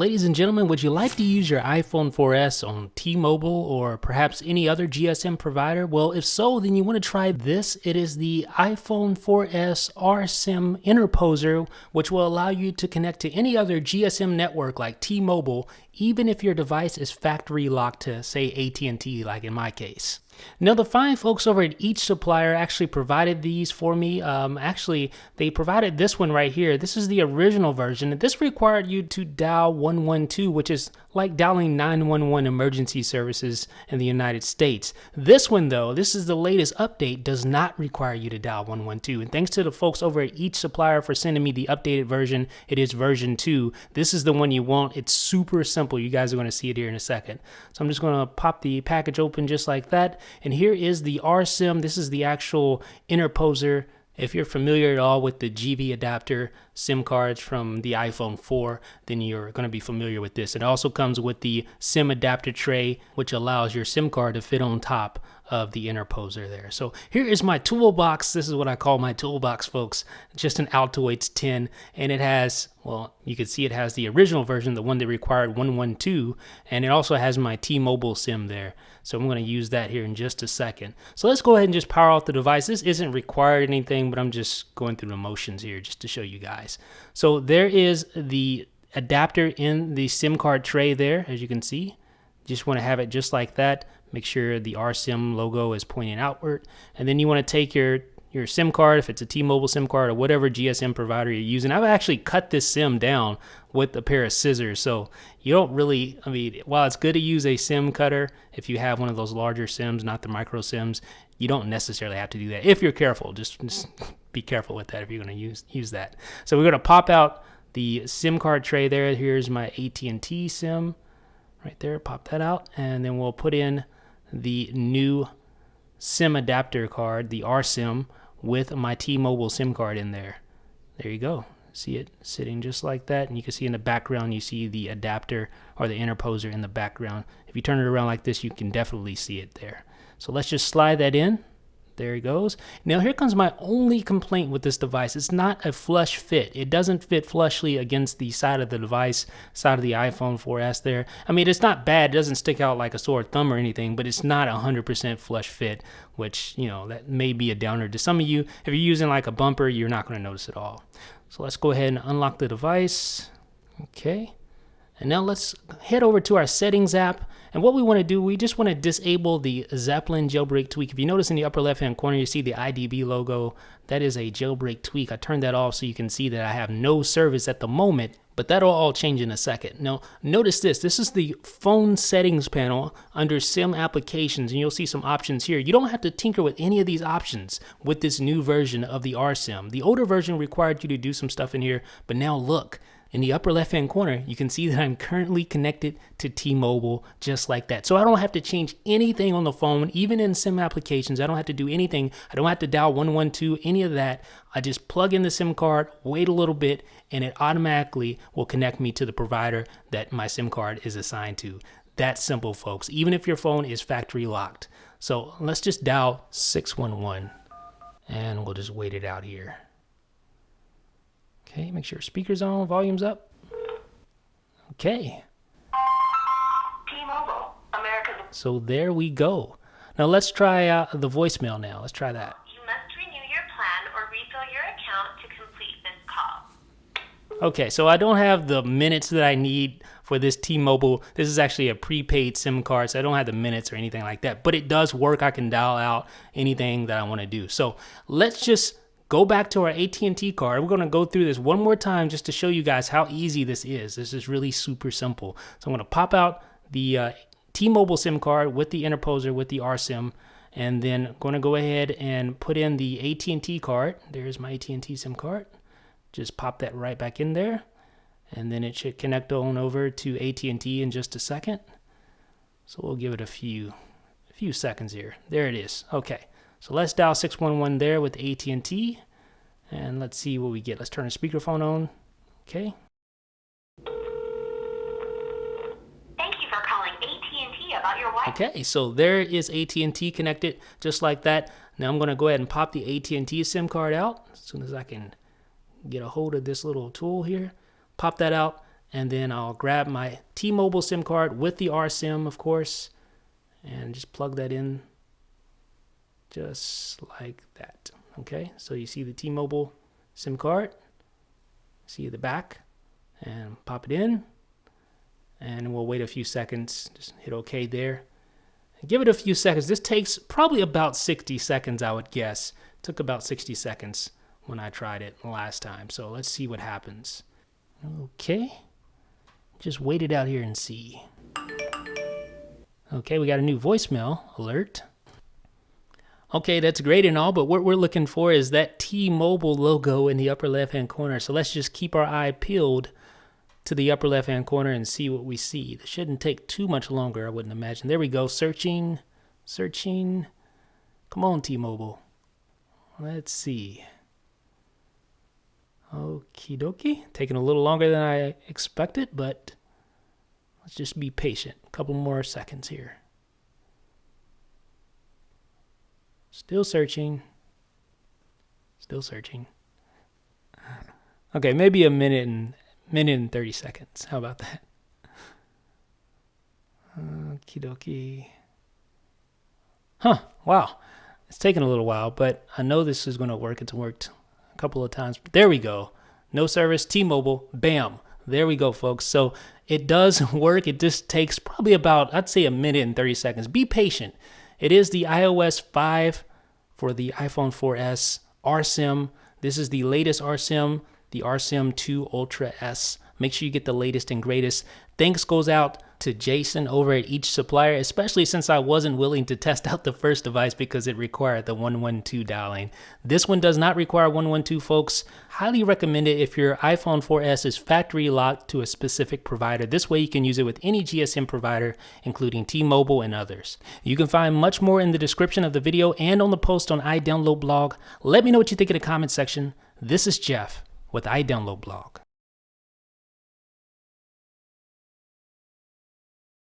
Ladies and gentlemen, would you like to use your iPhone 4S on T-Mobile or perhaps any other GSM provider? Well, if so, then you want to try this. It is the iPhone 4S RSIM interposer, which will allow you to connect to any other GSM network like T-Mobile, even if your device is factory locked to, say, AT&T, like in my case. Now, the fine folks over at each supplier actually provided these for me. Actually, they provided this one right here. This is the original version. This required you to dial 112, which is like dialing 911 emergency services in the United States. This one, though, this is the latest update, does not require you to dial 112. And thanks to the folks over at each supplier for sending me the updated version. It is version 2. This is the one you want. It's super simple. You guys are going to see it here in a second. So I'm just going to pop the package open just like that. And here is the RSIM. This is the actual interposer. If you're familiar at all with the GV adapter SIM cards from the iPhone 4, then you're going to be familiar with this. It also comes with the SIM adapter tray, which allows your SIM card to fit on top of the interposer there. So here is my toolbox. This is what I call my toolbox, folks. Just an Altoids 10, and it has, well, you can see it has the original version, the one that required 112, and it also has my T-Mobile SIM there. So I'm going to use that here in just a second. So let's go ahead and just power off the device. This isn't required anything, but I'm just going through the motions here just to show you guys. So there is the adapter in the SIM card tray there, as you can see. Just want to have it just like that. Make sure the RSIM logo is pointing outward. And then you want to take your SIM card, if it's a T-Mobile SIM card or whatever GSM provider you're using. I've actually cut this SIM down with a pair of scissors. So you don't really, I mean, while it's good to use a SIM cutter, if you have one of those larger SIMs, not the micro SIMs, you don't necessarily have to do that. If you're careful, just be careful with that if you're going to use that. So we're going to pop out the SIM card tray there. Here's my AT&T SIM right there. Pop that out. And then we'll put in the new SIM adapter card, the RSIM, with my T-Mobile SIM card in there. There you go. See it sitting just like that. And you can see in the background, you see the adapter or the interposer in the background. If you turn it around like this, you can definitely see it there. So let's just slide that in. There it goes. Now here comes my only complaint with this device. It's not a flush fit. It doesn't fit flushly against the side of the device, side of the iPhone 4S there. I mean, it's not bad. It doesn't stick out like a sore thumb or anything, but it's not 100% flush fit, which, you know, that may be a downer to some of you. If you're using like a bumper, you're not going to notice it all. So let's go ahead and unlock the device. Okay. And now let's head over to our settings app. And what we want to do, we just want to disable the Zeppelin jailbreak tweak. If you notice in the upper left-hand corner, you see the IDB logo. That is a jailbreak tweak. I turned that off so you can see that I have no service at the moment, but that'll all change in a second. Now, notice this. This is the phone settings panel under SIM applications, and you'll see some options here. You don't have to tinker with any of these options with this new version of the RSIM. The older version required you to do some stuff in here, but now look. In the upper left-hand corner, you can see that I'm currently connected to T-Mobile just like that. So I don't have to change anything on the phone, even in SIM applications. I don't have to do anything. I don't have to dial 112, any of that. I just plug in the SIM card, wait a little bit, and it automatically will connect me to the provider that my SIM card is assigned to. That's simple, folks, even if your phone is factory locked. So let's just dial 611, and we'll just wait it out here. Okay, make sure speaker's on, volume's up. Okay. T-Mobile, America's. So there we go. Now let's try the voicemail now. Let's try that. You must renew your plan or refill your account to complete this call. Okay, so I don't have the minutes that I need for this T-Mobile. This is actually a prepaid SIM card, so I don't have the minutes or anything like that. But it does work. I can dial out anything that I want to do. So let's just go back to our AT&T card. We're going to go through this one more time just to show you guys how easy this is. This is really super simple. So I'm going to pop out the T-Mobile SIM card with the interposer, with the RSIM, and then I'm going to go ahead and put in the AT&T card. There's my AT&T SIM card. Just pop that right back in there, and then it should connect on over to AT&T in just a second. So we'll give it a few seconds here. There it is. Okay. So let's dial 611 there with AT&T, and let's see what we get. Let's turn the speakerphone on. Okay. Thank you for calling AT&T about your Wi-Fi. Okay, so there is AT&T connected just like that. Now I'm going to go ahead and pop the AT&T SIM card out as soon as I can get a hold of this little tool here. Pop that out, and then I'll grab my T-Mobile SIM card with the RSIM, of course, and just plug that in just like that. Okay, so you see the T-Mobile SIM card, see the back, and pop it in, and we'll wait a few seconds. Just hit OK there. Give it a few seconds. This takes probably about 60 seconds, I would guess. It took about 60 seconds when I tried it last time. So let's see what happens. Okay. Just wait it out here and see. Okay, we got a new voicemail alert. Okay, that's great and all, but what we're looking for is that T-Mobile logo in the upper left-hand corner. So let's just keep our eye peeled to the upper left-hand corner and see what we see. It shouldn't take too much longer, I wouldn't imagine. There we go, searching. Come on, T-Mobile. Let's see. Okie dokie. Taking a little longer than I expected, but let's just be patient. A couple more seconds here. Still searching. Okay, maybe a minute and 30 seconds. How about that? Okie dokie. Huh, wow. It's taken a little while, but I know this is going to work. It's worked a couple of times. There we go. No service, T-Mobile, bam. There we go, folks. So it does work. It just takes probably about, I'd say, a minute and 30 seconds. Be patient. It is the iOS 5 for the iPhone 4S RSIM. This is the latest RSIM, the RSIM 2 Ultra S. Make sure you get the latest and greatest. Thanks goes out to Jason over at each supplier, especially since I wasn't willing to test out the first device because it required the 112 dialing. This one does not require 112, folks. Highly recommend it if your iPhone 4S is factory locked to a specific provider. This way you can use it with any GSM provider, including T-Mobile and others. You can find much more in the description of the video and on the post on iDownload blog. Let me know what you think in the comment section. This is Jeff with iDownload blog.